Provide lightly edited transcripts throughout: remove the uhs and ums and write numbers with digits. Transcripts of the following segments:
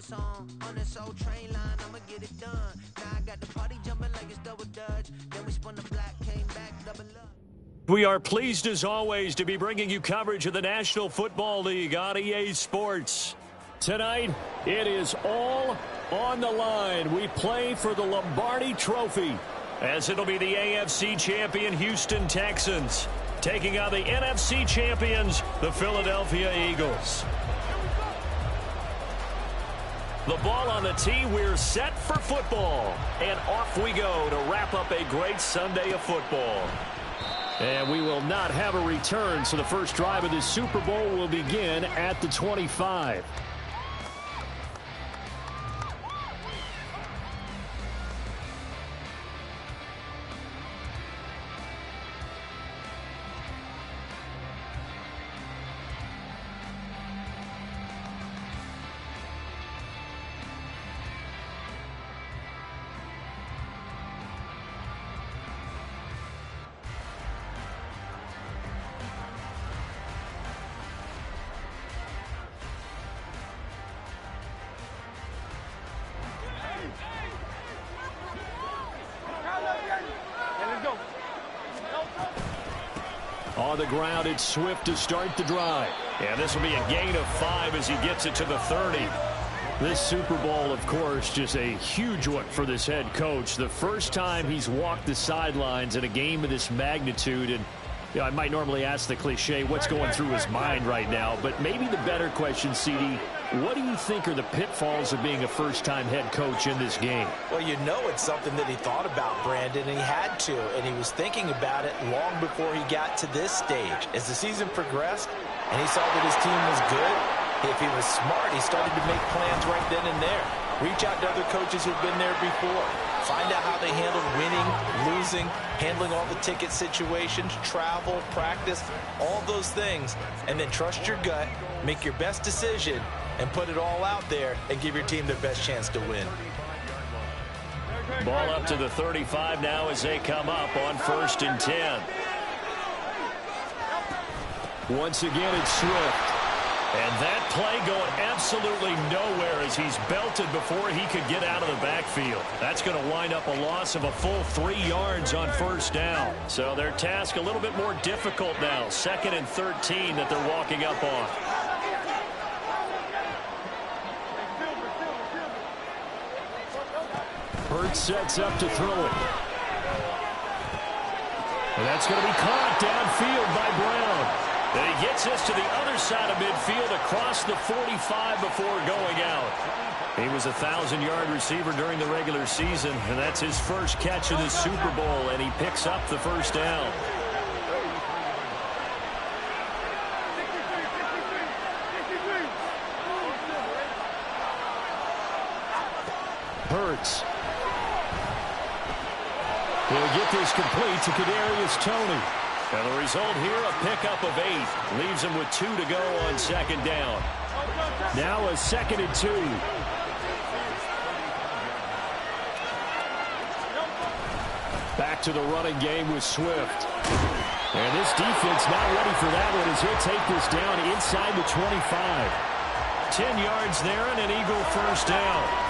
song on this old train line, I'ma get it done. Now I got the party jumping like it's double dutch. Then we spun the block, came back, double up. We are pleased as always to be bringing you coverage of the National Football League on EA Sports. Tonight, it is all on the line. We play for the Lombardi Trophy, as it'll be the AFC champion Houston Texans taking on the NFC champions, the Philadelphia Eagles. The ball on the tee, we're set for football. And off we go to wrap up a great Sunday of football. And we will not have a return, so the first drive of this Super Bowl will begin at the 25. On the ground, it's Swift to start the drive. And this will be a gain of 5 as he gets it to the 30. This Super Bowl, of course, just a huge one for this head coach. The first time he's walked the sidelines in a game of this magnitude. And you know, I might normally ask the cliche, what's going through his mind right now? But maybe the better question, CD, what do you think are the pitfalls of being a first-time head coach in this game? Well, you know it's something that he thought about, Brandon, and he had to. And he was thinking about it long before he got to this stage. As the season progressed and he saw that his team was good, if he was smart, he started to make plans right then and there. Reach out to other coaches who've been there before. Find out how they handled winning, losing, handling all the ticket situations, travel, practice, all those things. And then trust your gut, make your best decision, and put it all out there and give your team their best chance to win. Ball up to the 35 now as they come up on 1st and 10. Once again, it's Swift. And that play going absolutely nowhere as he's belted before he could get out of the backfield. That's going to wind up a loss of a full 3 yards on 1st down. So their task a little bit more difficult now. 2nd and 13 that they're walking up on. Hurts sets up to throw it. And that's going to be caught downfield by Brown. And he gets this to the other side of midfield across the 45 before going out. He was a 1,000-yard receiver during the regular season, and that's his first catch of the Super Bowl, and he picks up the 1st down. Hurts. He'll get this complete to Kadarius Toney. And the result here, a pickup of 8. Leaves him with 2 to go on 2nd down. Now a 2nd and 2. Back to the running game with Swift. And this defense not ready for that one as he'll take this down inside the 25. 10 yards there and an Eagle 1st down.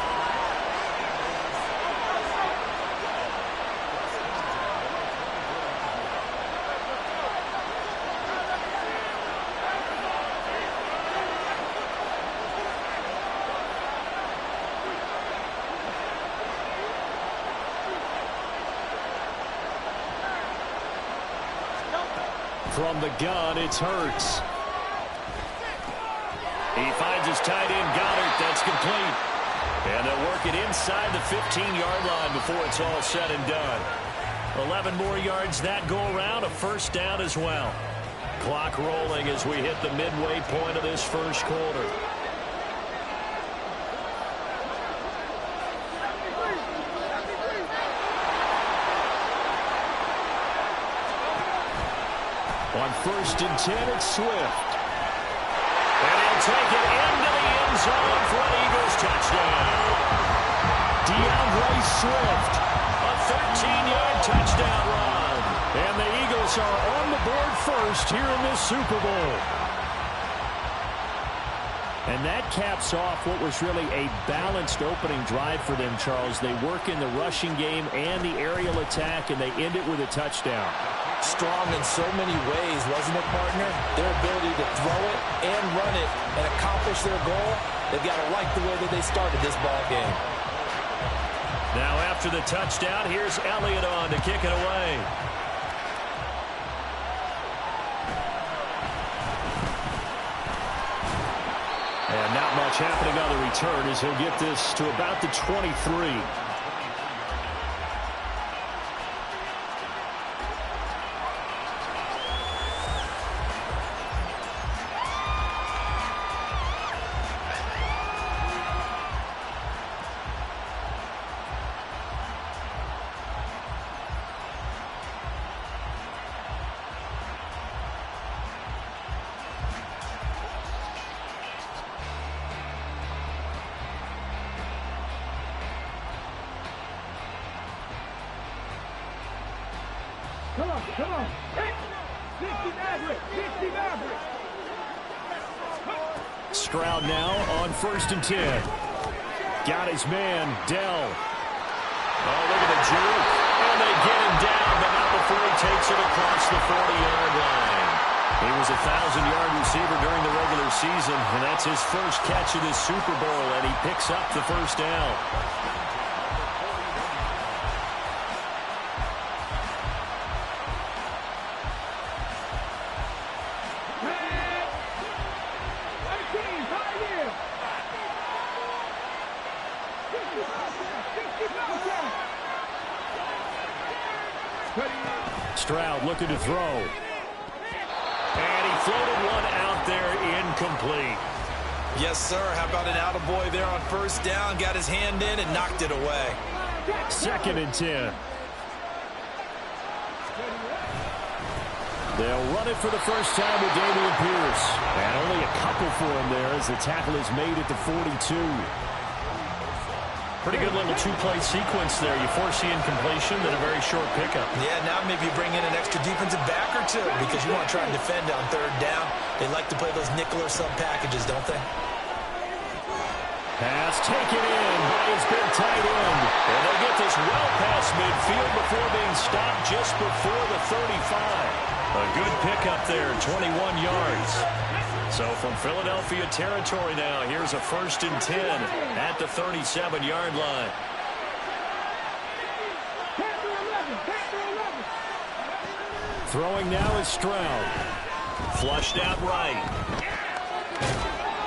From the gun, it's Hurts. He finds his tight end, Goddard. That's complete. And they'll work it inside the 15-yard line before it's all said and done. 11 more yards that go around, a 1st down as well. Clock rolling as we hit the midway point of this 1st quarter. On 1st and 10, it's Swift. And he'll take it into the end zone for an Eagles touchdown. DeAndre Swift, a 13-yard touchdown run. And the Eagles are on the board first here in this Super Bowl. And that caps off what was really a balanced opening drive for them, Charles. They work in the rushing game and the aerial attack, and they end it with a touchdown. Strong in so many ways, wasn't it, partner? Their ability to throw it and run it and accomplish their goal, they've got to like the way that they started this ball game. Now after the touchdown, here's Elliott on to kick it away. And not much happening on the return as he'll get this to about the 23. Come on. 60 Maverick. Stroud now on 1st and 10. Got his man, Dell. Oh, look at the juke. And they get him down, but not before he takes it across the 40-yard line. He was a 1,000-yard receiver during the regular season, and that's his first catch of this Super Bowl, and he picks up the first down. Stroud looking to throw. And he floated one out there, incomplete. Yes, sir. How about an attaboy there on 1st down? Got his hand in and knocked it away. 2nd and 10. They'll run it for the first time with Dameon Pierce. And only a couple for him there as the tackle is made at the 42. Pretty good little two-play sequence there. You force the incompletion, then a very short pickup. Yeah, now maybe you bring in an extra defensive back or two because you want to try and defend on 3rd down. They like to play those nickel or sub packages, don't they? Pass taken in by his big tight end. And they'll get this well past midfield before being stopped just before the 35. A good pickup there, 21 yards. So from Philadelphia territory now, here's a 1st and 10 at the 37-yard line. Throwing now is Stroud. Flushed out right.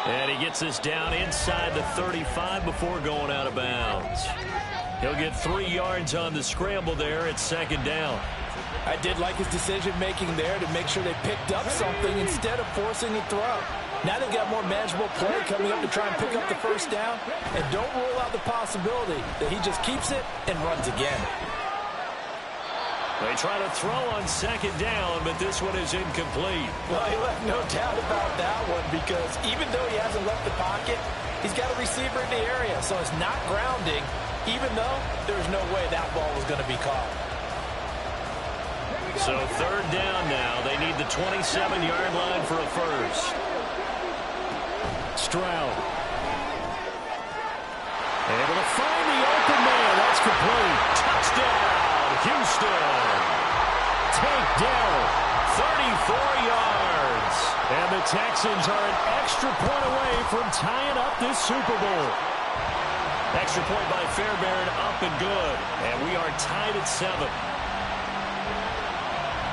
And he gets this down inside the 35 before going out of bounds. He'll get 3 yards on the scramble there at 2nd down. I did like his decision-making there to make sure they picked up something instead of forcing a throw. Now they've got more manageable play coming up to try and pick up the 1st down. And don't rule out the possibility that he just keeps it and runs again. They try to throw on 2nd down, but this one is incomplete. Well, he left no doubt about that one because even though he hasn't left the pocket, he's got a receiver in the area. So it's not grounding, even though there's no way that ball was going to be caught. So 3rd down now. They need the 27-yard line for a first. Stroud. Able to find the open man. That's complete. Touchdown, Houston. Take down 34 yards. And the Texans are an extra point away from tying up this Super Bowl. Extra point by Fairbairn, up and good. And we are tied at 7.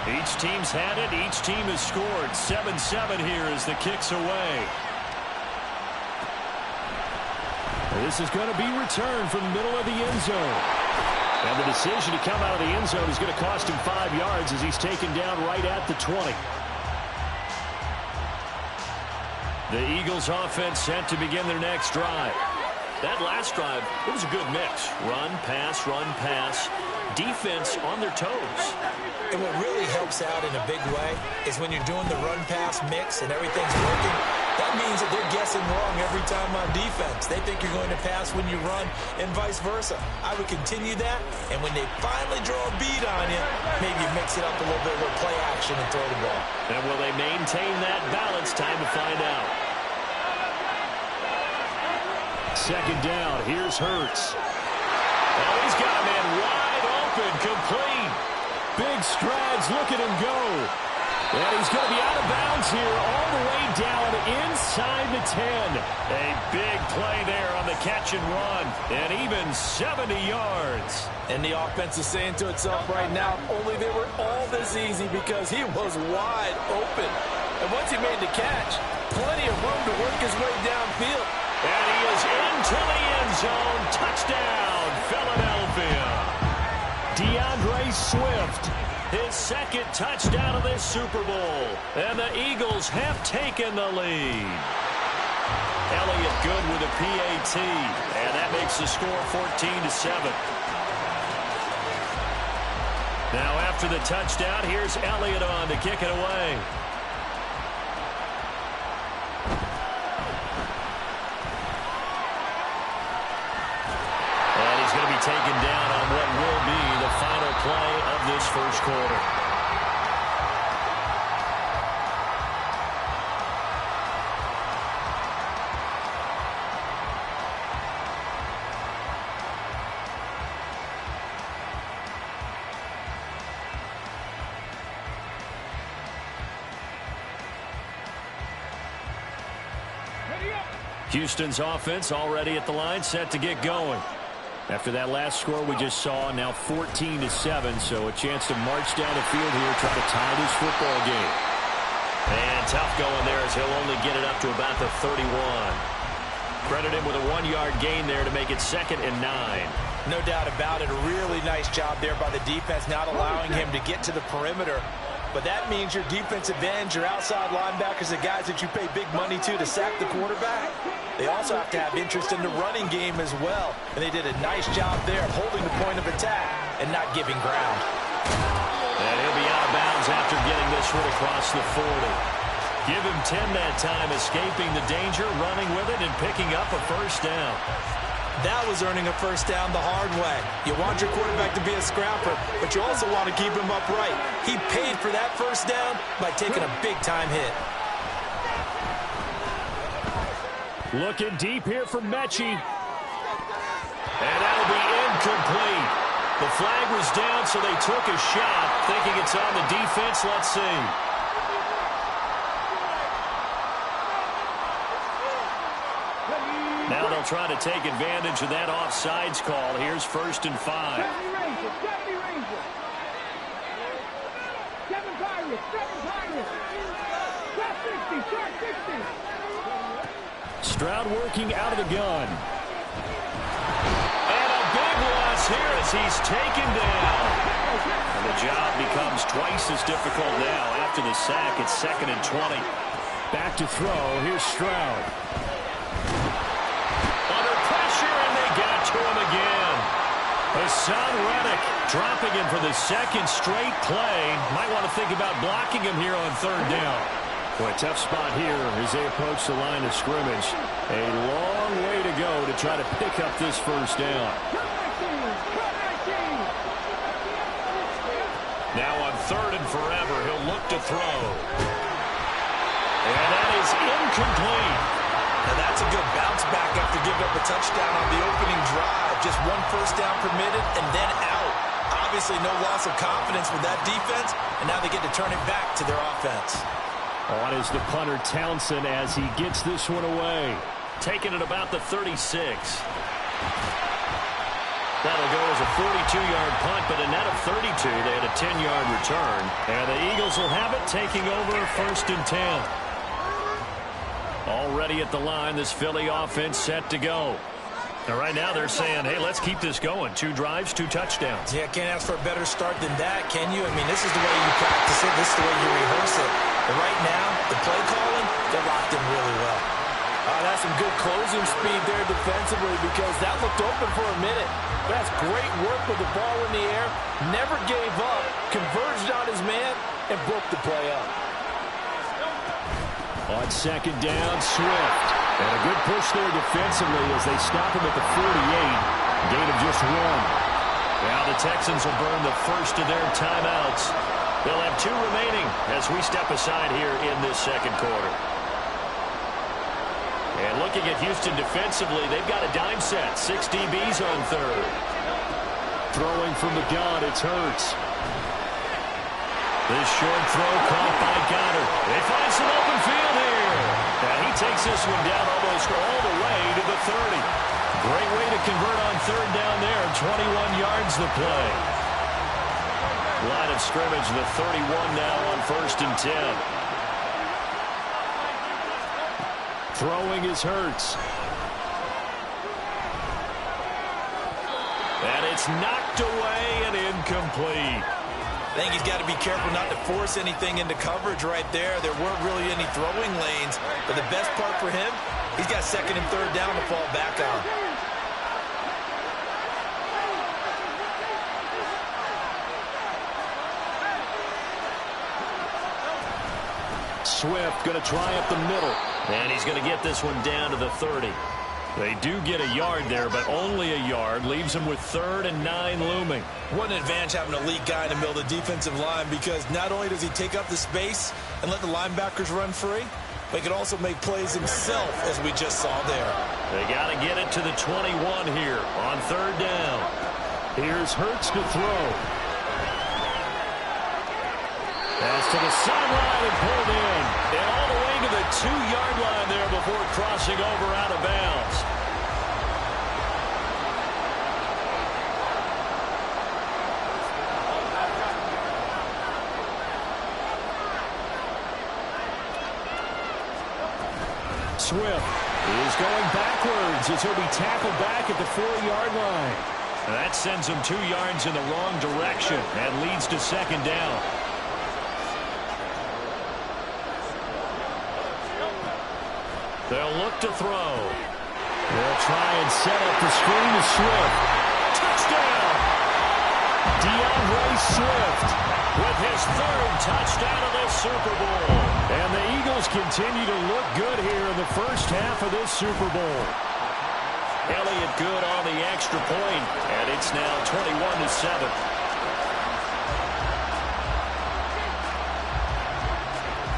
Each team's had it. Each team has scored. 7-7 here as the kick's away. This is going to be returned from the middle of the end zone. And the decision to come out of the end zone is going to cost him 5 yards as he's taken down right at the 20. The Eagles offense set to begin their next drive. That last drive, it was a good mix. Run, pass, defense on their toes. And what really helps out in a big way is when you're doing the run-pass mix and everything's working, that means that they're guessing wrong every time on defense. They think you're going to pass when you run and vice versa. I would continue that, and when they finally draw a bead on you, maybe you mix it up a little bit with play action and throw the ball. And will they maintain that balance? Time to find out. Second down. Here's Hurts. Oh, he's got a man wide open, complete. Big strides. Look at him go. And he's going to be out of bounds here all the way down inside the 10. A big play there on the catch and run. And even 70 yards. And the offense is saying to itself right now, only they were all this easy because he was wide open. And once he made the catch, plenty of room to work his way downfield. And he is into the end zone. Touchdown, Philadelphia. DeAndre Swift, his second touchdown of this Super Bowl. And the Eagles have taken the lead. Elliott good with a PAT. And that makes the score 14-7. Now after the touchdown, here's Elliott on to kick it away. Taken down on what will be the final play of this first quarter. Houston's offense already at the line, set to get going. After that last score we just saw, now 14-7, so a chance to march down the field here, try to tie this football game. And tough going there as he'll only get it up to about the 31. Credit him with a 1-yard gain there to make it 2nd and 9. No doubt about it. A really nice job there by the defense, not allowing him to get to the perimeter. But that means your defensive ends, your outside linebackers, the guys that you pay big money to sack the quarterback, they also have to have interest in the running game as well. And they did a nice job there of holding the point of attack and not giving ground. And he'll be out of bounds after getting this one across the 40. Give him 10 that time, escaping the danger, running with it, and picking up a first down. That was earning a first down the hard way. You want your quarterback to be a scrapper, but you also want to keep him upright. He paid for that first down by taking a big-time hit. Looking deep here for Mechie. And that'll be incomplete. The flag was down, so they took a shot, thinking it's on the defense. Let's see. Now they'll try to take advantage of that offsides call. Here's 1st and 5. Stroud working out of the gun. And a big loss here as he's taken down. And the job becomes twice as difficult now after the sack. It's 2nd and 20. Back to throw. Here's Stroud. To him again. Hassan Reddick dropping him for the 2nd straight play. Might want to think about blocking him here on 3rd down. Boy, tough spot here as they approach the line of scrimmage. A long way to go to try to pick up this first down. Now on 3rd and forever, he'll look to throw. And that is incomplete. Now that's a good bounce back after giving up a touchdown on the opening drive. Just 1 first down permitted and then out. Obviously no loss of confidence with that defense, and now they get to turn it back to their offense. On is the punter Townsend as he gets this one away. Taking it about the 36. That'll go as a 42-yard punt, but a net of 32. They had a 10-yard return. And the Eagles will have it, taking over 1st and 10. Already at the line, this Philly offense set to go. And right now they're saying, hey, let's keep this going. 2 drives, 2 touchdowns. Yeah, can't ask for a better start than that, can you? I mean, this is the way you practice it. This is the way you rehearse it. But right now, the play calling, they're locked in really well. That's some good closing speed there defensively because that looked open for a minute. That's great work with the ball in the air. Never gave up, converged on his man, and broke the play up. On 2nd down, Swift. And a good push there defensively as they stop him at the 48. Gain of just 1. Now the Texans will burn the first of their timeouts. They'll have 2 remaining as we step aside here in this 2nd quarter. And looking at Houston defensively, they've got a dime set. 6 DBs on third. Throwing from the gun, it's Hurts. This short throw caught by Goddard. They find some open field here. And he takes this one down almost all the way to the 30. Great way to convert on third down there. 21 yards the play. Line of scrimmage, the 31 now on 1st and 10. Throwing is Hurts. And it's knocked away and incomplete. I think he's got to be careful not to force anything into coverage right there. There weren't really any throwing lanes. But the best part for him, he's got 2nd and 3rd down to fall back on. Swift going to try up the middle. And he's going to get this one down to the 30. They do get a yard there, but only a yard. Leaves them with 3rd and 9 looming. What an advantage having an elite guy in the middle of the defensive line, because not only does he take up the space and let the linebackers run free, but he can also make plays himself, as we just saw there. They got to get it to the 21 here on 3rd down. Here's Hurts to throw. Pass to the sideline and pulled in. And all the way to the 2-yard line there before crossing over out of bounds. Swift is going backwards as he'll be tackled back at the 4-yard line. That sends him 2 yards in the wrong direction and leads to 2nd down. They'll look to throw. They'll try and set up the screen to Swift. Touchdown! DeAndre Swift with his 3rd touchdown of this Super Bowl. And the Eagles continue to look good here in the first half of this Super Bowl. Elliott good on the extra point, and it's now 21-7.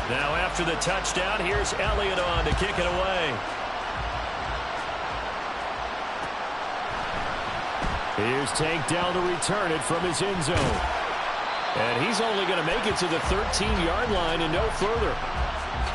Now after the touchdown, here's Elliott on to kick it away. Here's Tank down to return it from his end zone. And he's only going to make it to the 13-yard line and no further.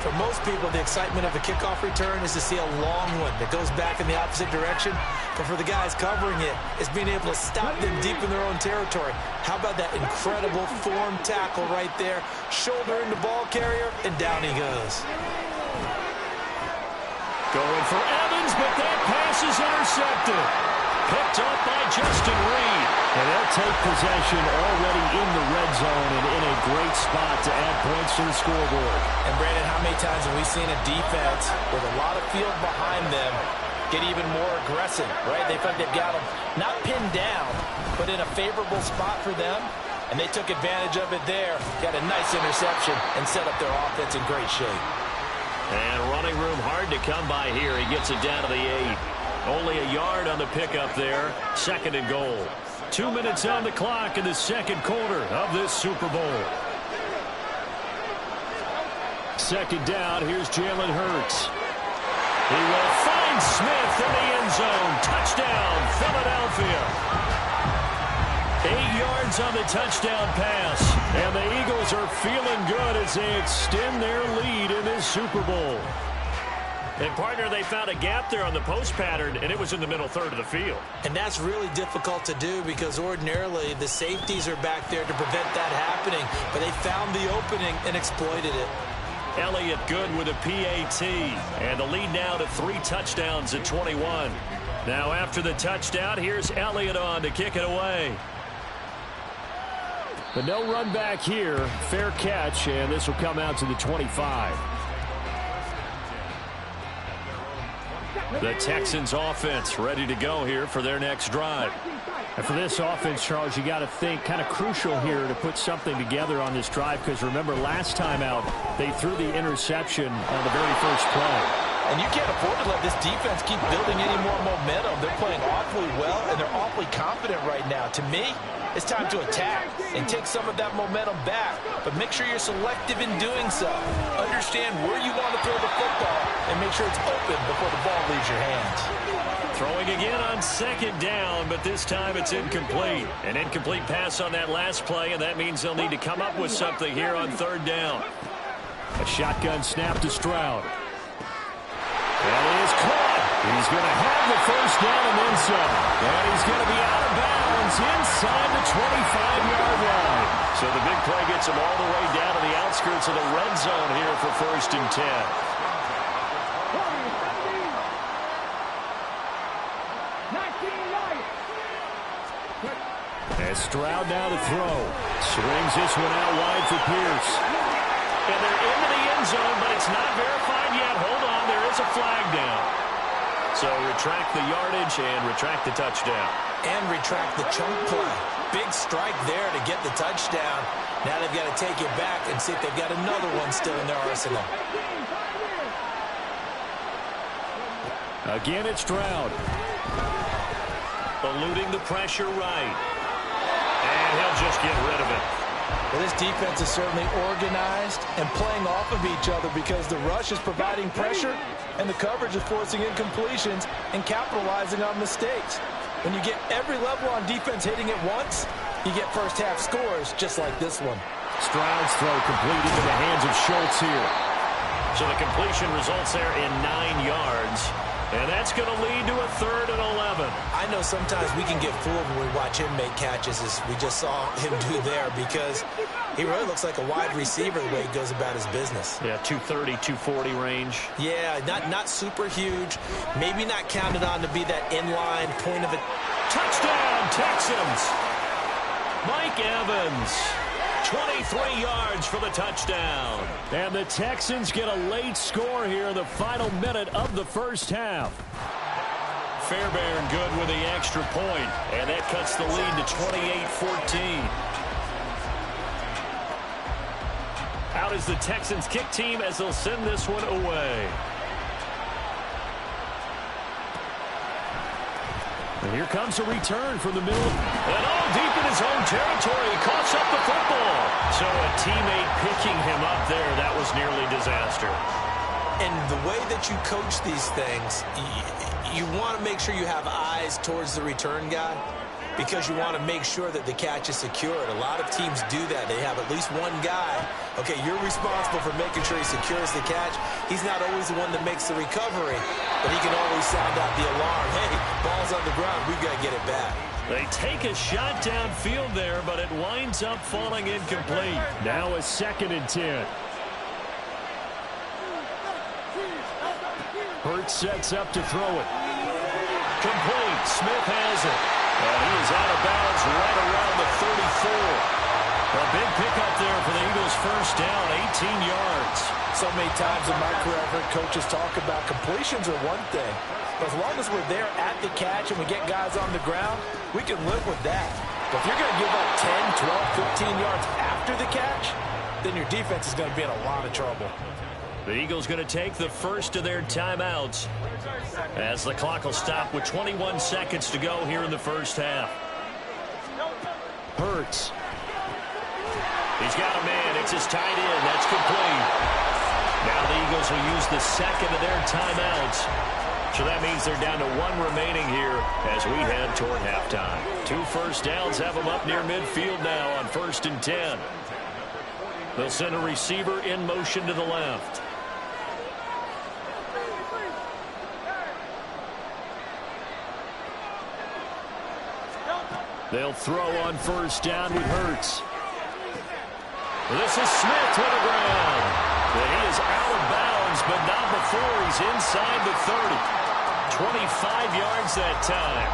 For most people, the excitement of a kickoff return is to see a long one that goes back in the opposite direction. But for the guys covering it, it's being able to stop them deep in their own territory. How about that incredible form tackle right there? Shoulder in the ball carrier, and down he goes. Going for Evans, but that pass is intercepted. Picked up by Justin Reed. And they'll take possession already in the red zone and in a great spot to add points to the scoreboard. And, Brandon, how many times have we seen a defense with a lot of field behind them get even more aggressive, right? They feel like they've got them not pinned down, but in a favorable spot for them. And they took advantage of it there. Got a nice interception and set up their offense in great shape. And running room hard to come by here. He gets it down to the 8. Only a yard on the pickup there. 2nd and goal. 2 minutes on the clock in the 2nd quarter of this Super Bowl. 2nd down. Here's Jalen Hurts. He will find Smith in the end zone. Touchdown, Philadelphia. 8 yards on the touchdown pass. And the Eagles are feeling good as they extend their lead in this Super Bowl. And, partner, they found a gap there on the post pattern, and it was in the middle 3rd of the field. And that's really difficult to do because ordinarily the safeties are back there to prevent that happening. But they found the opening and exploited it. Elliott good with a PAT. And the lead now to 3 touchdowns at 21. Now after the touchdown, here's Elliott on to kick it away. But no run back here. Fair catch, and this will come out to the 25. The Texans offense ready to go here for their next drive. And for this offense, Charles, you got to think kind of crucial here to put something together on this drive because remember last time out they threw the interception on the very first play. And you can't afford to let this defense keep building any more momentum. They're playing awfully well, and they're awfully confident right now. To me, it's time to attack and take some of that momentum back. But make sure you're selective in doing so. understand where you want to throw the football and make sure it's open before the ball leaves your hands. Throwing again on second down, but this time it's incomplete. An incomplete pass on that last play, and that means they'll need to come up with something here on third down. A shotgun snap to Stroud. And he is caught. He's going to have the first down and then some. And he's going to be out of bounds inside the 25-yard line. So the big play gets him all the way down to the outskirts of the red zone here for 1st and 10. As Stroud now to throw. Swings this one out wide for Pierce. And they're into the end zone, but it's not verified yet. Hold on, there is a flag down. So retract the yardage and retract the touchdown. And retract the chunk play. Big strike there to get the touchdown. Now they've got to take it back and see if they've got another one still in their arsenal. Again, it's Stroud. Eluding the pressure right. And he'll just get rid of it. Well, this defense is certainly organized and playing off of each other because the rush is providing pressure and the coverage is forcing incompletions and capitalizing on mistakes. When you get every level on defense hitting it once, you get first half scores just like this one. Stroud's throw complete into the hands of Schultz here. So the completion results there in 9 yards. And that's going to lead to a 3rd and 11. I know sometimes we can get fooled when we watch him make catches, as we just saw him do there, because he really looks like a wide receiver the way he goes about his business. Yeah, 230, 240 range. Yeah, not super huge. Maybe not counted on to be that inline point of it. Touchdown, Texans! Mike Evans. 23 yards for the touchdown. And the Texans get a late score here in the final minute of the first half. Fairbairn good with the extra point, and that cuts the lead to 28-14. Out is the Texans kick team as they'll send this one away. And here comes a return from the middle. And all deep in his own territory. He coughs up the football. So a teammate picking him up there, that was nearly disaster. And the way that you coach these things, you want to make sure you have eyes towards the return guy because you want to make sure that the catch is secured. A lot of teams do that. They have at least one guy. Okay, you're responsible for making sure he secures the catch. He's not always the one that makes the recovery, but he can always sound out the alarm. Hey, ball's on the ground. We've got to get it back. They take a shot downfield there, but it winds up falling incomplete. Now a 2nd and 10. Hurts sets up to throw it. Complete. Smith has it. And he is out of bounds right around the 34. A big pickup there for the Eagles' first down, 18 yards. So many times in my career, I've heard coaches talk about completions are one thing. But as long as we're there at the catch and we get guys on the ground, we can live with that. But if you're going to give up 10, 12, 15 yards after the catch, then your defense is going to be in a lot of trouble. The Eagles going to take the first of their timeouts as the clock will stop with 21 seconds to go here in the first half. Hurts. He's got a man. It's his tight end. That's complete. Now the Eagles will use the second of their timeouts. So that means they're down to 1 remaining here as we head toward halftime. 2 first downs have them up near midfield now on 1st and 10. They'll send a receiver in motion to the left. They'll throw on 1st down with Hurts. This is Smith to the ground. And he is out of bounds, but not before he's inside the 30. 25 yards that time.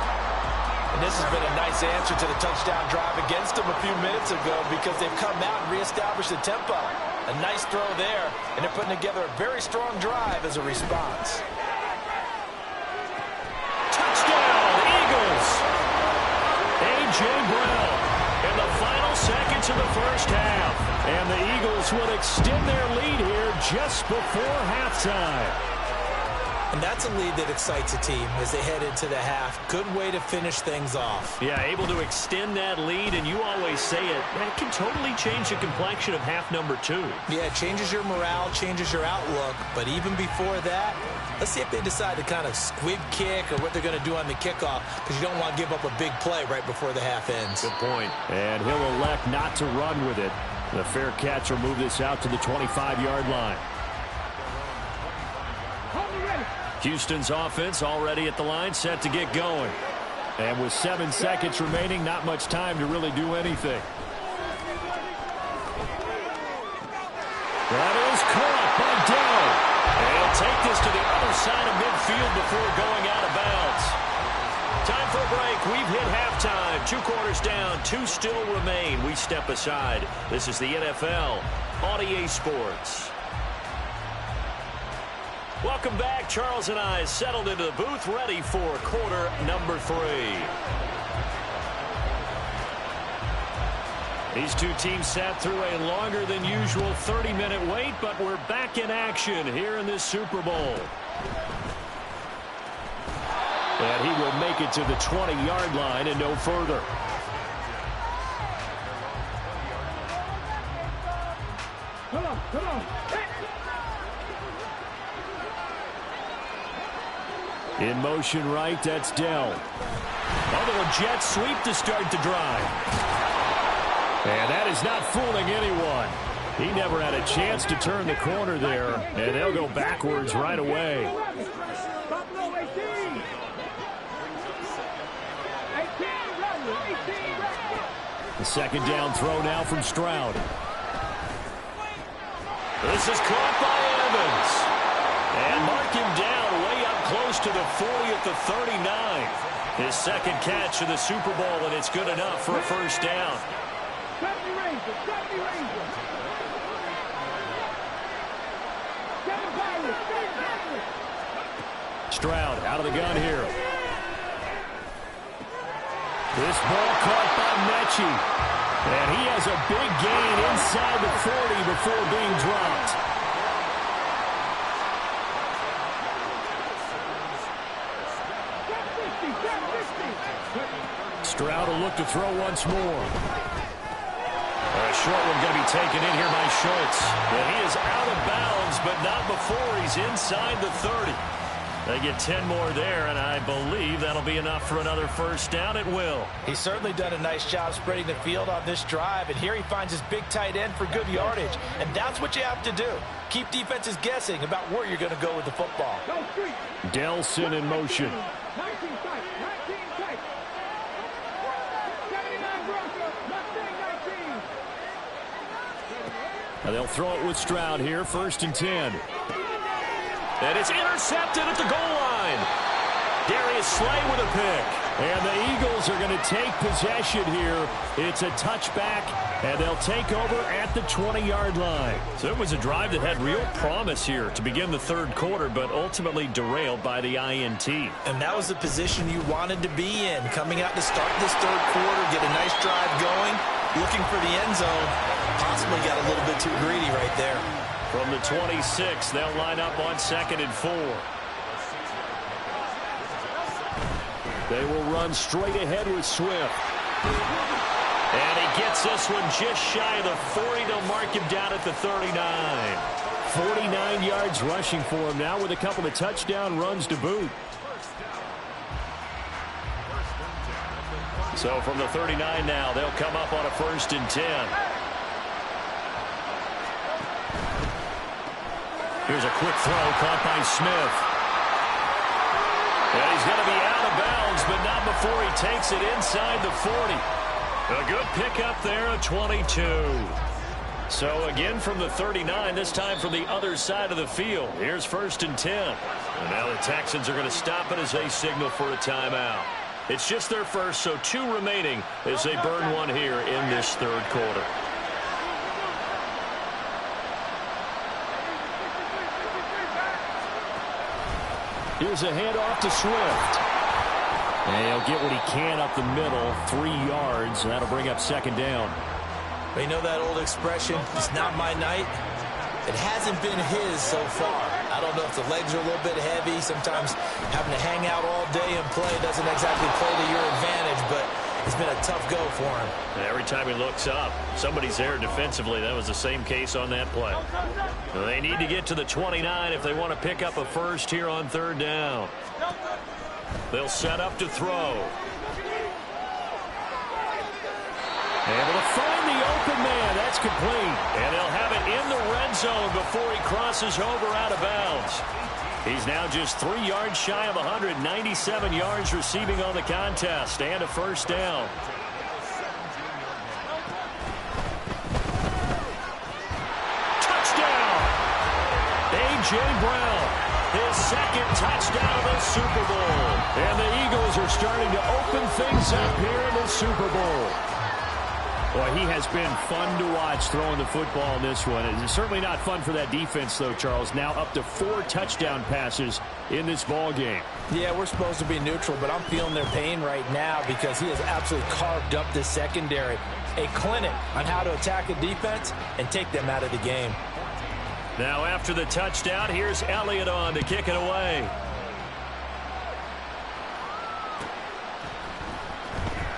And this has been a nice answer to the touchdown drive against them a few minutes ago because they've come out and reestablished the tempo. A nice throw there, and they're putting together a very strong drive as a response. Touchdown, Eagles! A.J. Brown in the final seconds of the first half. And the Eagles will extend their lead here just before halftime. And that's a lead that excites a team as they head into the half. Good way to finish things off. Yeah, able to extend that lead, and you always say it, that can totally change the complexion of half number 2. Yeah, it changes your morale, changes your outlook. But even before that, let's see if they decide to kind of squib kick or what they're going to do on the kickoff, because you don't want to give up a big play right before the half ends. Good point. And he'll elect not to run with it. The fair catch will move this out to the 25-yard line. Houston's offense already at the line, set to get going. And with 7 seconds remaining, not much time to really do anything. That is caught by Dell. And he'll take this to the other side of midfield before going out of bounds. Time for a break. We've hit halftime. 2 quarters down, 2 still remain. We step aside. This is the NFL on EA Sports. Welcome back. Charles and I settled into the booth, ready for quarter number 3. These two teams sat through a longer than usual 30-minute wait, but we're back in action here in this Super Bowl. And he will make it to the 20-yard line and no further. Come on, come on. In motion right, that's Dell. Another jet sweep to start the drive. And that is not fooling anyone. He never had a chance to turn the corner there, and they'll go backwards right away. The second down throw now from Stroud. This is caught by Evans. And mark him down way up close to the 40 at the 39. His second catch of the Super Bowl, and it's good enough for a first down. Stroud out of the gun here. This ball caught by Mechie. And he has a big gain inside the 40 before being dropped. Stroud will look to throw once more. A short one going to be taken in here by Schultz. And he is out of bounds, but not before he's inside the 30. They get 10 more there, and I believe that'll be enough for another first down. It will. He's certainly done a nice job spreading the field on this drive, and here he finds his big tight end for good yardage. And that's what you have to do. Keep defenses guessing about where you're going to go with the football. Delson in motion. Now they'll throw it with Stroud here, 1st and 10. And it's intercepted at the goal line. Darius Slay with a pick. And the Eagles are going to take possession here. It's a touchback, and they'll take over at the 20-yard line. So it was a drive that had real promise here to begin the third quarter, but ultimately derailed by the INT. And that was the position you wanted to be in. Coming out to start this third quarter, get a nice drive going, looking for the end zone. Possibly got a little bit too greedy right there. From the 26, they'll line up on 2nd and 4. They will run straight ahead with Swift. And he gets this one just shy of the 40. They'll mark him down at the 39. 49 yards rushing for him now with a couple of touchdown runs to boot. So from the 39 now, they'll come up on a 1st and 10. Here's a quick throw caught by Smith. And he's going to be out of bounds, but not before he takes it inside the 40. A good pickup there, a 22. So again from the 39, this time from the other side of the field. Here's 1st and 10. And now the Texans are going to stop it as they signal for a timeout. It's just their first, so 2 remaining as they burn one here in this third quarter. Here's a handoff to Swift. And he'll get what he can up the middle, 3 yards, and that'll bring up 2nd down. You know that old expression, it's not my night? It hasn't been his so far. I don't know if the legs are a little bit heavy. Sometimes having to hang out all day and play doesn't exactly play to your advantage, but it's been a tough go for him. And every time he looks up, somebody's there defensively. That was the same case on that play. So they need to get to the 29 if they want to pick up a first here on third down. They'll set up to throw. Able to find the open man. That's complete. And they'll have it in the red zone before he crosses over out of bounds. He's now just 3 yards shy of 197 yards receiving on the contest and a first down. Touchdown! A.J. Brown, his second touchdown of the Super Bowl. And the Eagles are starting to open things up here in the Super Bowl. Boy, he has been fun to watch throwing the football in this one. It's certainly not fun for that defense, though, Charles. Now up to 4 touchdown passes in this ball game. Yeah, we're supposed to be neutral, but I'm feeling their pain right now because he has absolutely carved up the secondary. A clinic on how to attack a defense and take them out of the game. Now after the touchdown, here's Elliott on to kick it away.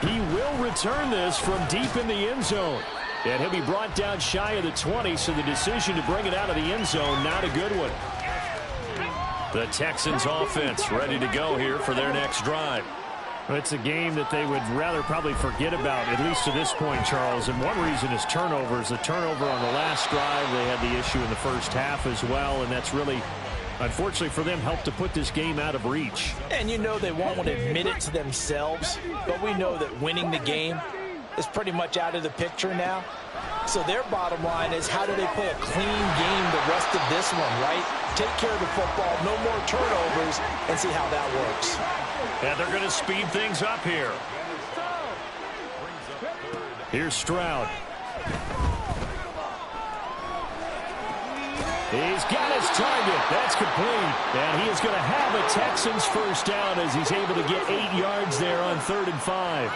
He will return this from deep in the end zone. And he'll be brought down shy of the 20, so the decision to bring it out of the end zone, not a good one. The Texans offense ready to go here for their next drive. It's a game that they would rather probably forget about, at least to this point, Charles. And one reason is turnovers. The turnover on the last drive, they had the issue in the first half as well, and that's really, unfortunately for them, helped to put this game out of reach. And you know they won't want to admit it to themselves, but we know that winning the game is pretty much out of the picture now. So their bottom line is, how do they play a clean game the rest of this one, right? Take care of the football, no more turnovers, and see how that works. And they're going to speed things up here. Here's Stroud. He's got his target. That's complete. And he is going to have a Texans first down as he's able to get 8 yards there on 3rd and 5.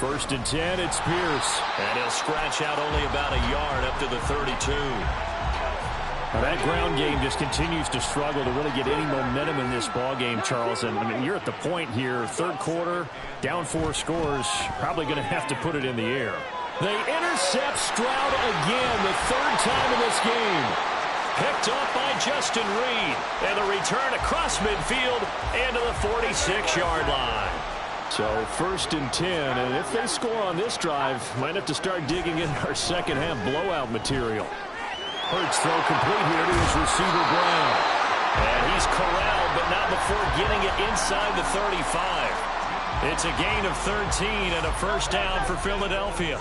1st and 10, it's Pierce. And he'll scratch out only about a yard up to the 32. Now that ground game just continues to struggle to really get any momentum in this ball game, Charles. And I mean, you're at the point here, 3rd quarter, down 4 scores, probably going to have to put it in the air. They intercept Stroud again, the 3rd time in this game. Picked up by Justin Reed. And the return across midfield into the 46-yard line. So 1st and 10, and if they score on this drive, might have to start digging in our second half blowout material. Hurts throw complete here to his receiver Brown. And he's corralled, but not before getting it inside the 35. It's a gain of 13 and a first down for Philadelphia.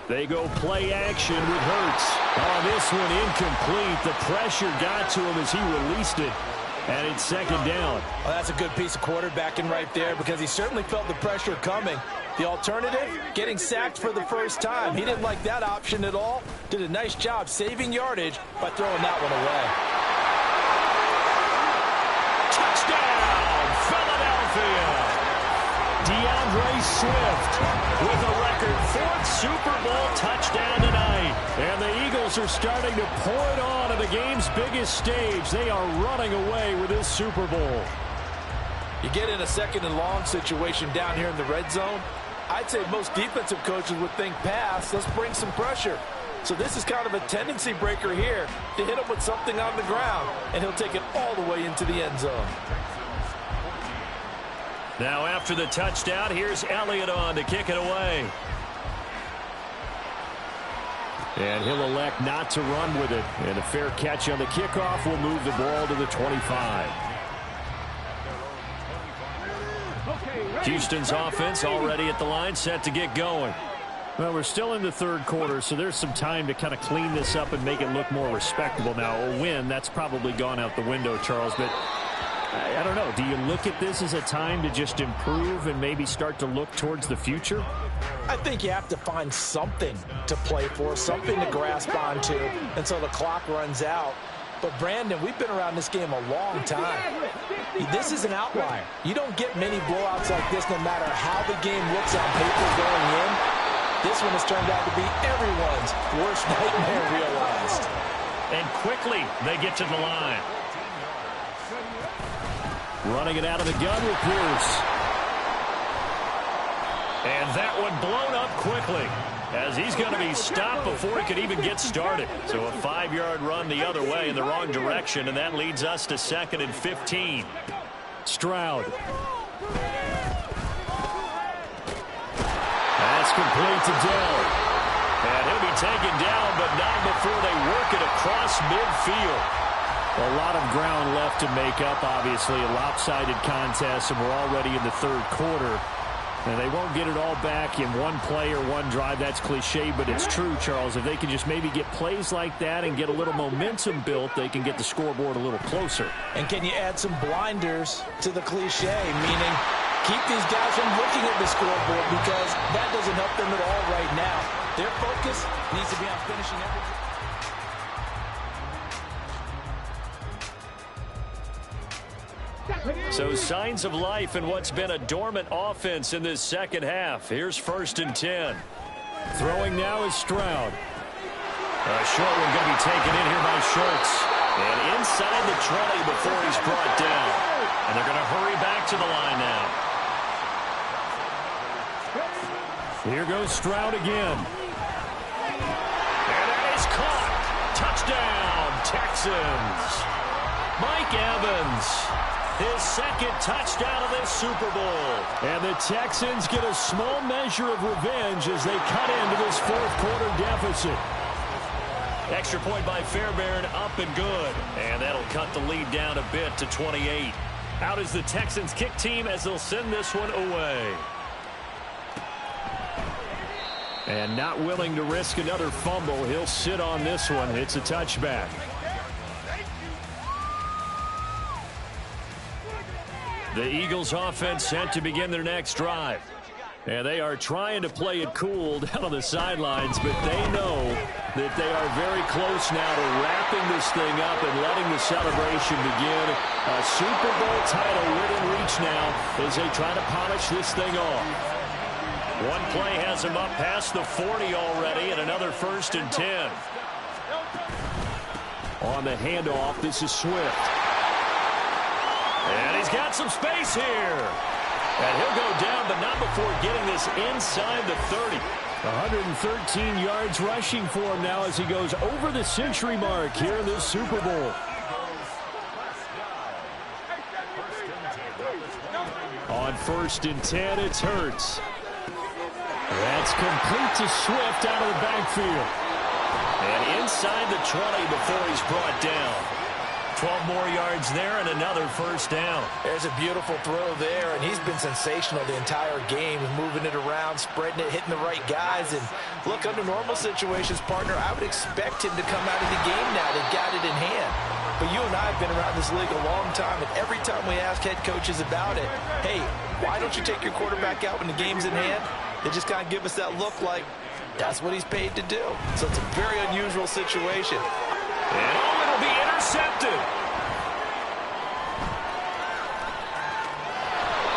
They go play action with Hurts. Oh, this one incomplete. The pressure got to him as he released it. And it's 2nd down. Well, that's a good piece of quarterbacking right there because he certainly felt the pressure coming. The alternative, getting sacked for the first time. He didn't like that option at all. Did a nice job saving yardage by throwing that one away. Touchdown, Philadelphia! DeAndre Swift with a record 4th Super Bowl touchdown tonight. And the Eagles are starting to pour it on at the game's biggest stage. They are running away with this Super Bowl. You get in a 2nd and long situation down here in the red zone. I'd say most defensive coaches would think pass. Let's bring some pressure. So this is kind of a tendency breaker here to hit him with something on the ground. And he'll take it all the way into the end zone. Now after the touchdown, here's Elliott on to kick it away. And he'll elect not to run with it. And a fair catch on the kickoff will move the ball to the 25. Houston's offense already at the line, set to get going. Well, we're still in the 3rd quarter, so there's some time to kind of clean this up and make it look more respectable. Now, a win, that's probably gone out the window, Charles, but I don't know. Do you look at this as a time to just improve and maybe start to look towards the future? I think you have to find something to play for, something to grasp onto until the clock runs out. But, Brandon, we've been around this game a long time. This is an outlier. You don't get many blowouts like this no matter how the game looks on paper going in. This one has turned out to be everyone's worst nightmare realized. And quickly they get to the line. Running it out of the gun with Pierce. And that one blown up quickly, as he's going to be stopped before he could even get started. So a 5-yard run the other way in the wrong direction, and that leads us to 2nd and 15. Stroud. That's complete to Dell. And he'll be taken down, but not before they work it across midfield. A lot of ground left to make up, obviously. A lopsided contest, and we're already in the 3rd quarter. And they won't get it all back in one play or one drive. That's cliche, but it's true, Charles. If they can just maybe get plays like that and get a little momentum built, they can get the scoreboard a little closer. And can you add some blinders to the cliche, meaning keep these guys from looking at the scoreboard, because that doesn't help them at all right now. Their focus needs to be on finishing everything. So signs of life in what's been a dormant offense in this second half. Here's 1st and 10. Throwing now is Stroud. A short one going to be taken in here by Schultz. And inside the 20 before he's brought down. And they're going to hurry back to the line now. Here goes Stroud again. And that is caught. Touchdown, Texans. Mike Evans. His 2nd touchdown of this Super Bowl. And the Texans get a small measure of revenge as they cut into this 4th quarter deficit. Extra point by Fairbairn, up and good. And that'll cut the lead down a bit to 28. Out is the Texans kick team as they'll send this one away. And not willing to risk another fumble, he'll sit on this one. It's a touchback. The Eagles offense set to begin their next drive. And they are trying to play it cool down on the sidelines, but they know that they are very close now to wrapping this thing up and letting the celebration begin. A Super Bowl title within reach now as they try to polish this thing off. One play has him up past the 40 already, and another 1st and 10. On the handoff, this is Swift. And he's got some space here. And he'll go down, but not before getting this inside the 30. 113 yards rushing for him now as he goes over the century mark here in this Super Bowl. On 1st and 10, it's Hurts. That's complete to Swift out of the backfield. And inside the 20 before he's brought down. 12 more yards there and another 1st down. There's a beautiful throw there, and he's been sensational the entire game, moving it around, spreading it, hitting the right guys. And look, under normal situations, partner, I would expect him to come out of the game now. They've got it in hand. But you and I have been around this league a long time, and every time we ask head coaches about it, hey, why don't you take your quarterback out when the game's in hand? They just kind of give us that look like that's what he's paid to do. So it's a very unusual situation. And it'll be intercepted.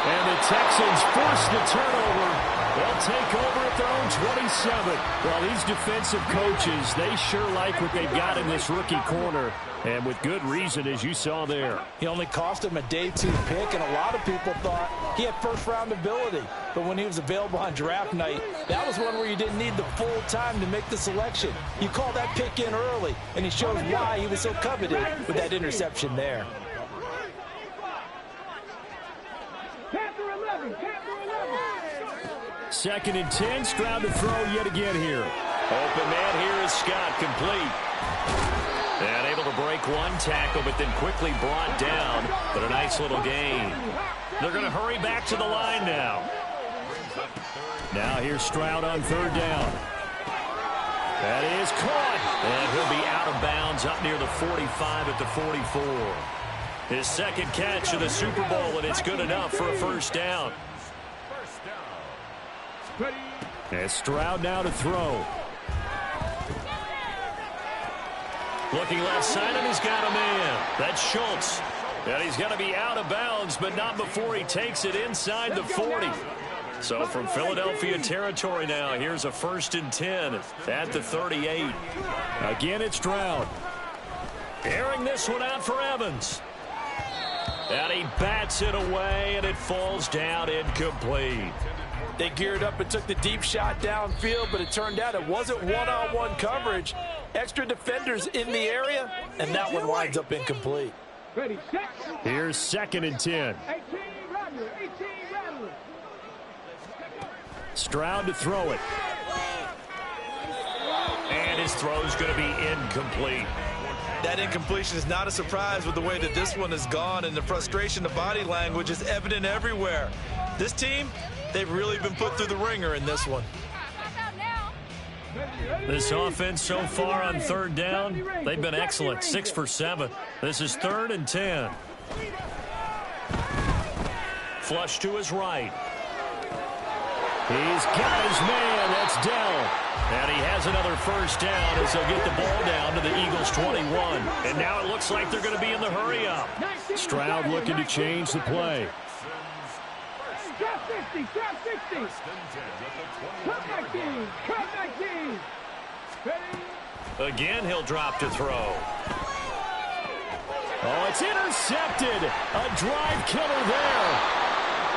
And the Texans force the turnover. They'll take over at their own 27. Well, these defensive coaches, they sure like what they've got in this rookie corner. And with good reason, as you saw there. He only cost him a day 2 pick, and a lot of people thought he had 1st-round ability. But when he was available on draft night, that was one where you didn't need the full time to make the selection. You call that pick in early, and he shows why he was so coveted with that interception there. Second and 10, Stroud to throw yet again here. Open man here is Scott, complete. And able to break one tackle, but then quickly brought down. But a nice little gain. They're going to hurry back to the line now. Now here's Stroud on 3rd down. That is caught. And he'll be out of bounds up near the 45 at the 44. His 2nd catch of the Super Bowl, and it's good enough for a 1st down. And Stroud now to throw. Looking left side, and he's got a man. That's Schultz. And he's going to be out of bounds, but not before he takes it inside the 40. So from Philadelphia territory now, here's a 1st and 10 at the 38. Again, it's Stroud. Airing this one out for Evans. And he bats it away, and it falls down incomplete. They geared up and took the deep shot downfield, but it turned out it wasn't one-on-one coverage. Extra defenders in the area, and that one winds up incomplete. Here's 2nd and 10. Stroud to throw it. And his throw's going to be incomplete. That incompletion is not a surprise with the way that this one has gone, and the frustration, the body language is evident everywhere. This team, they've really been put through the ringer in this one. This offense so far on 3rd down, they've been excellent, 6 for 7. This is 3rd and 10. Flush to his right. He's got his man. That's Dell. And he has another 1st down as they'll get the ball down to the Eagles' 21. And now it looks like they're going to be in the hurry-up. Stroud looking to change the play. Trap 50, trap 60. Cut back team. Again, he'll drop to throw. Oh, it's intercepted. A drive killer there.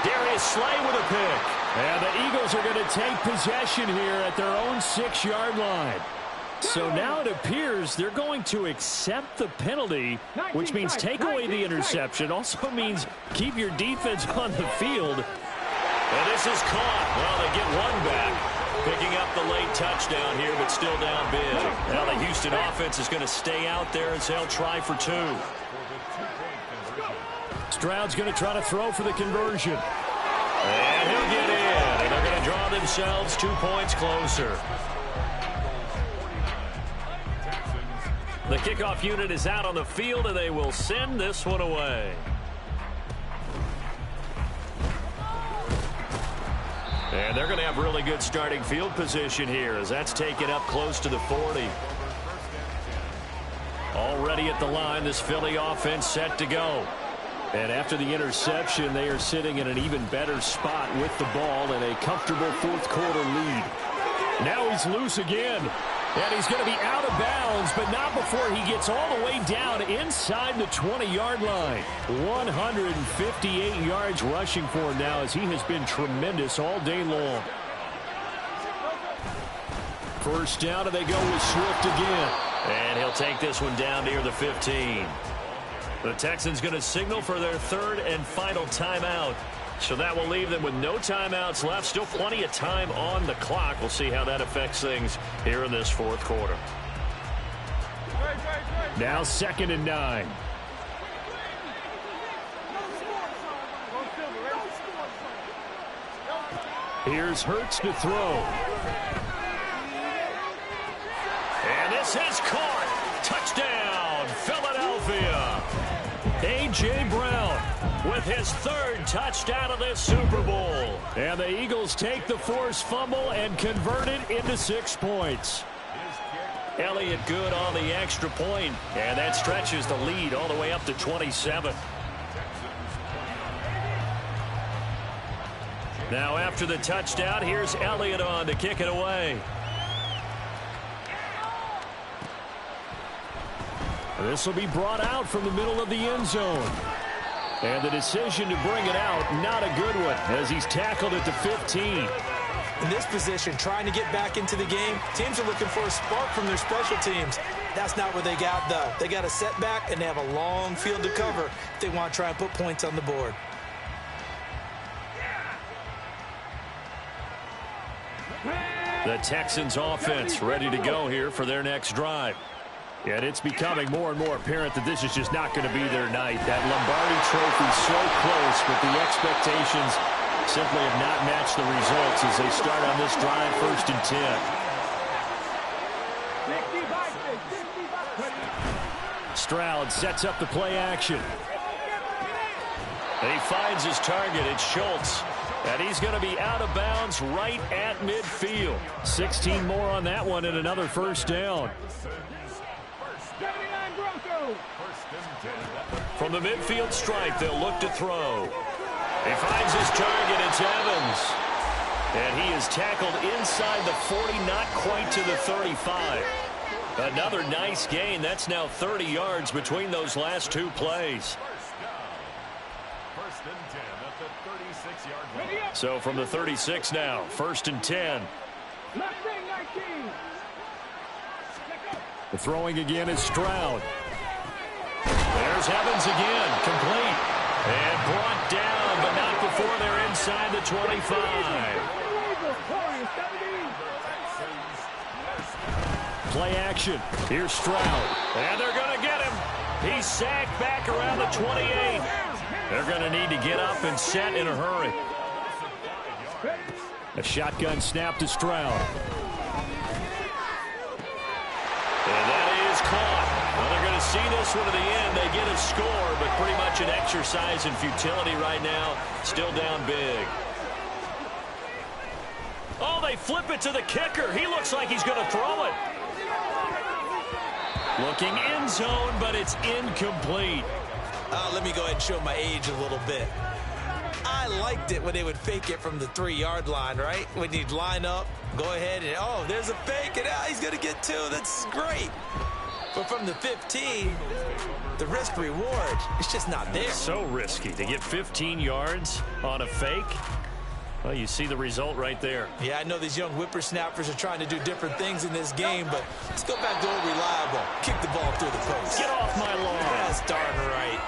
Darius Slay with a pick. And the Eagles are going to take possession here at their own 6-yard line. So now it appears they're going to accept the penalty, which means take away the interception. Also means keep your defense on the field. And this is caught. Well, they get one back. Picking up the late touchdown here, but still down big. Now the Houston offense is going to stay out there as they'll try for 2. Stroud's going to try to throw for the conversion. And he'll get in. And they're going to draw themselves 2 points closer. The kickoff unit is out on the field, and they will send this one away. And they're going to have really good starting field position here as that's taken up close to the 40. Already at the line, this Philly offense set to go. And after the interception, they are sitting in an even better spot with the ball and a comfortable 4th quarter lead. Now he's loose again. And he's going to be out of bounds, but not before he gets all the way down inside the 20-yard line. 158 yards rushing for him now as he has been tremendous all day long. 1st down, and they go with Swift again. And he'll take this one down near the 15. The Texans going to signal for their 3rd and final timeout. So that will leave them with no timeouts left. Still plenty of time on the clock. We'll see how that affects things here in this 4th quarter. Now 2nd and 9. Here's Hurts to throw. And this is caught. Touchdown, Philadelphia. A.J. Brown with his 3rd touchdown of this Super Bowl. And the Eagles take the forced fumble and convert it into 6 points. Elliott good on the extra point, and that stretches the lead all the way up to 27. Now after the touchdown, here's Elliott on to kick it away. This will be brought out from the middle of the end zone. And the decision to bring it out, not a good one, as he's tackled at the 15. In this position, trying to get back into the game, teams are looking for a spark from their special teams. That's not what they got, though. They got a setback, and they have a long field to cover if they want to try and put points on the board. The Texans offense ready to go here for their next drive. And it's becoming more and more apparent that this is just not going to be their night. That Lombardi trophy so close, but the expectations simply have not matched the results as they start on this drive 1st and 10. Stroud sets up the play action. And he finds his target. It's Schultz. And he's going to be out of bounds right at midfield. 16 more on that one and another 1st down. go. From the midfield stripe, they'll look to throw. He finds his target. It's Evans. And he is tackled inside the 40, not quite to the 35. Another nice gain. That's now 30 yards between those last two plays. First and 10 at the 36-yard line. So from the 36 now, 1st and 10. Left wing 19. The throwing again is Stroud. There's Evans again, complete. And brought down, but not before they're inside the 25. Play action. Here's Stroud. And they're going to get him. He's sacked back around the 28. They're going to need to get up and set in a hurry. A shotgun snap to Stroud. And that is caught. Well, they're going to see this one to the end. They get a score, but pretty much an exercise in futility right now. Still down big. Oh, they flip it to the kicker. He looks like he's going to throw it. Looking end zone, but it's incomplete. Let me go ahead and show my age a little bit. I liked it when they would fake it from the 3-yard line, right? When you'd line up, go ahead and, oh, there's a fake, and he's going to get 2. That's great. But from the 15, the risk-reward, it's just not there. So risky to get 15 yards on a fake. Well, you see the result right there. Yeah, I know these young whippersnappers are trying to do different things in this game, but let's go back to old reliable. Kick the ball through the post. Get off my lawn. That's darn right.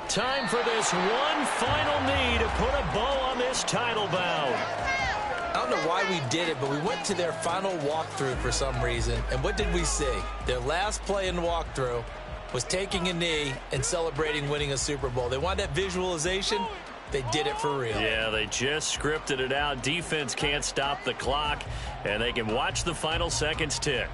Time for this one final knee to put a bow on this title bout. I don't know why we did it, but we went to their final walkthrough for some reason. And what did we see? Their last play in walkthrough was taking a knee and celebrating winning a Super Bowl. They want that visualization. They did it for real. Yeah, they just scripted it out. Defense can't stop the clock, and they can watch the final seconds tick.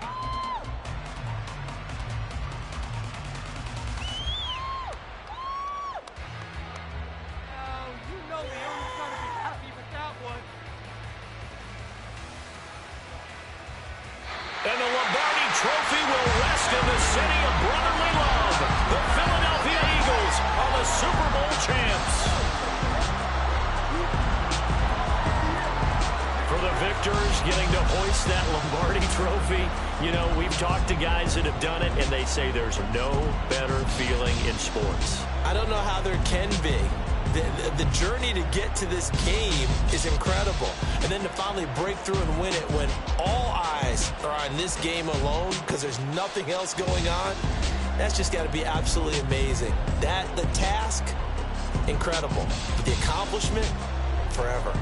And the Lombardi Trophy will rest in the city of brotherly love. The Philadelphia Eagles are the Super Bowl champs. For the victors getting to hoist that Lombardi Trophy, you know, we've talked to guys that have done it, and they say there's no better feeling in sports. I don't know how there can be. The journey to get to this game is incredible. And then to finally break through and win it when all eyes are on this game alone because there's nothing else going on, that's just got to be absolutely amazing. The task, incredible. But the accomplishment, forever.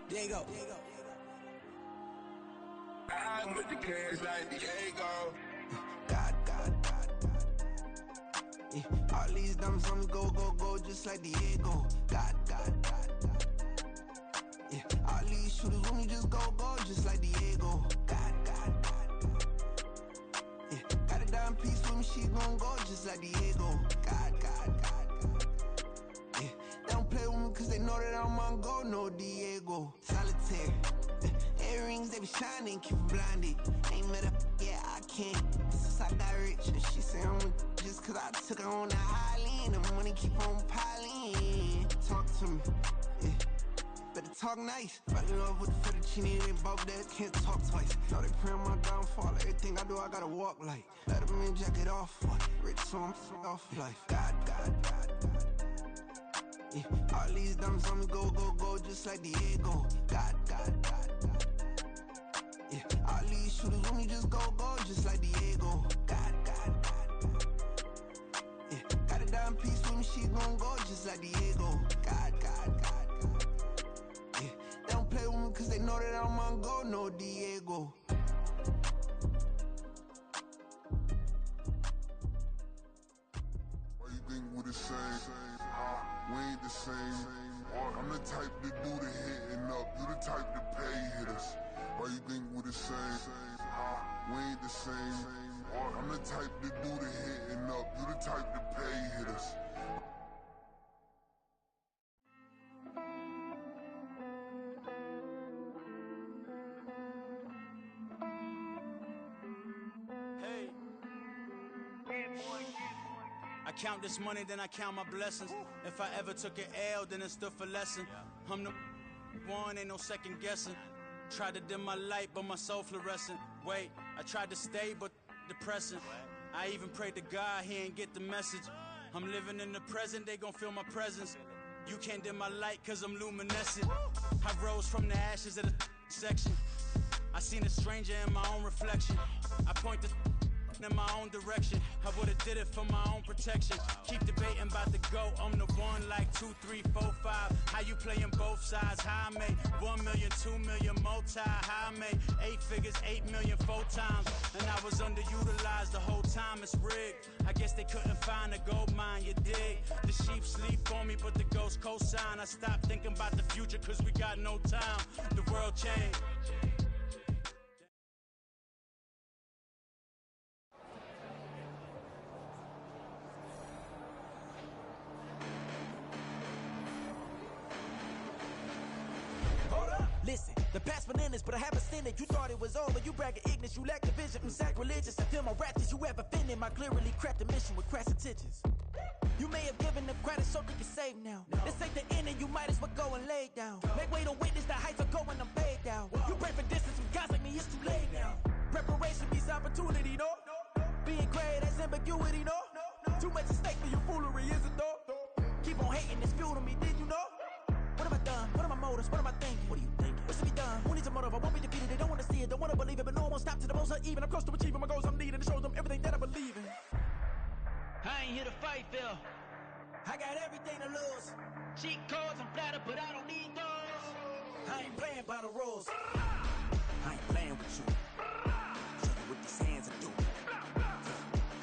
Diego. I'm with the cash like Diego. God. Yeah, all these dumps on me go, just like Diego. God. Yeah, all these shooters with me just go, just like Diego. God. Yeah, got a dime piece with me, she gon' go just like Diego. God. Yeah, they don't play with me cause they know that I'm on go, no Diego. Solitaire. Earrings, they be shining, keep blinded. Ain't met up, yeah, I can't. Since I got rich, and she say I'm just cause I took her on the island. The money keep on piling. Talk to me, yeah. Better talk nice. Fell in love with the fettuccine, they both dead, can't talk twice. Know they pray on my downfall, everything I do, I gotta walk like. Let them in, jacket off, rich, so I'm off life. God. Yeah, all these diamonds on me go, go, go, just like Diego. God, God, God, God. Yeah, all these shooters with me just go, go, just like Diego. God, God, God, God. Yeah, got a dime piece with me, she gon' go just like Diego. God, God, God, God. Yeah, they don't play with me cause they know that I'm on go, no Diego. Why you think we the same? We ain't the same. I'm the type to do the hitting up. You the type to pay hitters. Why you think we the same? We ain't the same. I'm the type to do the hitting up. You the type to pay hitters. I count this money, then I count my blessings. If I ever took an L, then it stood for lesson. I'm the one, ain't no second guessing. Tried to dim my light, but my soul fluorescent. Wait, I tried to stay, but depressing. I even prayed to God, he ain't get the message. I'm living in the present, they gon' feel my presence. You can't dim my light, cause I'm luminescent. I rose from the ashes of the section. I seen a stranger in my own reflection. I point the in my own direction. I would've did it for my own protection. Keep debating about the GOAT. I'm the one like 2, 3, 4, 5. How you playing both sides? How I made 1 million, 2 million, multi. How I made 8 figures, 8 million 4 times. And I was underutilized the whole time. It's rigged. I guess they couldn't find a gold mine, you dig? The sheep sleep on me, but the ghost cosign. I stopped thinking about the future cause we got no time. The world changed. Listen, the past bananas, but I haven't seen it. You thought it was over, you bragging ignorance, you lack the vision. I'm sacrilegious, I feel my ratchets, you have offended my clearly crafted mission with crass intentions. You may have given them credit so they can save now. This ain't the end and you might as well go and lay down. Make way to witness the heights are going, I'm paid down. You pray for distance from guys like me, it's too late now. Preparation means opportunity, no? Being great as ambiguity, no? Too much at stake for your foolery, is it though? Keep on hating, it's fuel to me, did you know? What have I done? What are my motives? What am I thinking? What are you thinking? What's to be done? Who needs a motive? I won't be defeated. They don't want to see it, don't want to believe it, but no one won't stop to the most even. I'm close to achieving my goals I'm needing to show them everything that I believe in. I ain't here to fight, Phil. I got everything to lose. Cheat codes, I'm flattered, but I don't need those. I ain't playing by the rules. I ain't playing with you. Show you what these hands are doing.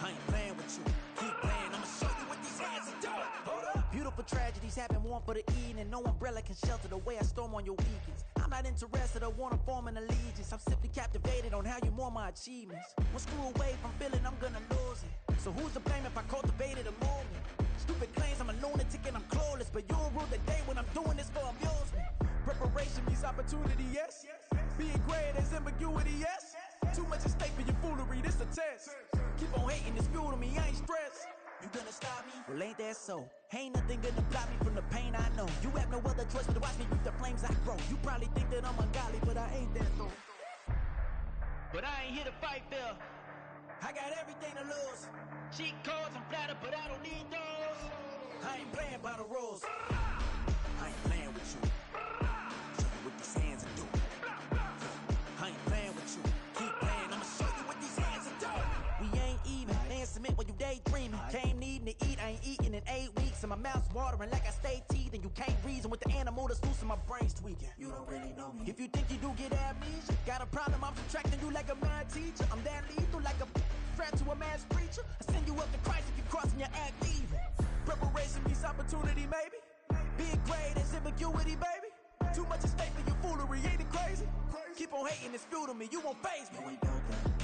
I ain't playing with you. Keep playing, I'ma show you what these hands are doing. Hold up. Beautiful tragedies happen, one for the eating, and no umbrella can shelter the way I storm on your weekends. I'm not interested or wanna form an allegiance. I'm simply captivated on how you mourn my achievements. One screw away from feeling I'm gonna lose it. So who's to blame if I cultivated a movement? Stupid claims I'm a lunatic and I'm clueless, but you'll rule the day when I'm doing this for amusement. Preparation means opportunity, yes. Being great as ambiguity, yes. Too much at stake for your foolery, this a test. Keep on hating, it's fuel to me, I ain't stressed. You gonna stop me? Well, ain't that so? Ain't nothing gonna block me from the pain I know. You have no other choice but to watch me reap the flames I grow. You probably think that I'm ungodly, but I ain't that though. But I ain't here to fight, Phil. I got everything to lose. Cheat codes, I'm flattered, but I don't need those. I ain't playing by the rules. I ain't playing with you. Show you what these hands are doing. I ain't playing with you. Keep playing, I'ma show you what these hands are doing. We ain't even. Man, submit when you daydreaming. Came needing to eat, I ain't eating in 8 weeks. And my mouth's watering like I stay teeth. And you can't reason with the animal that's loose and my brain's tweaking. You don't really know me. If you think you do get amnesia, got a problem, I'm subtracting you like a mad teacher. I'm that lethal like a threat to a mass preacher. I send you up to Christ if you crossing your act evil. Preparation means opportunity, maybe. Being great as ambiguity, baby. Too much at stake for your foolery, ain't it crazy? Keep on hating, it's fuel to me, you won't faze me.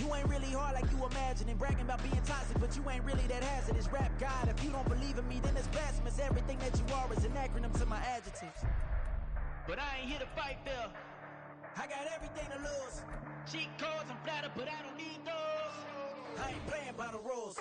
You ain't really hard like you imagining. Bragging about being toxic, but you ain't really that hazardous. Rap God, if you don't believe in me, then it's blasphemous. Everything that you are is an acronym to my adjectives. But I ain't here to fight, Phil. I got everything to lose. Cheat codes, I'm flattered, but I don't need those. I ain't playing by the rules.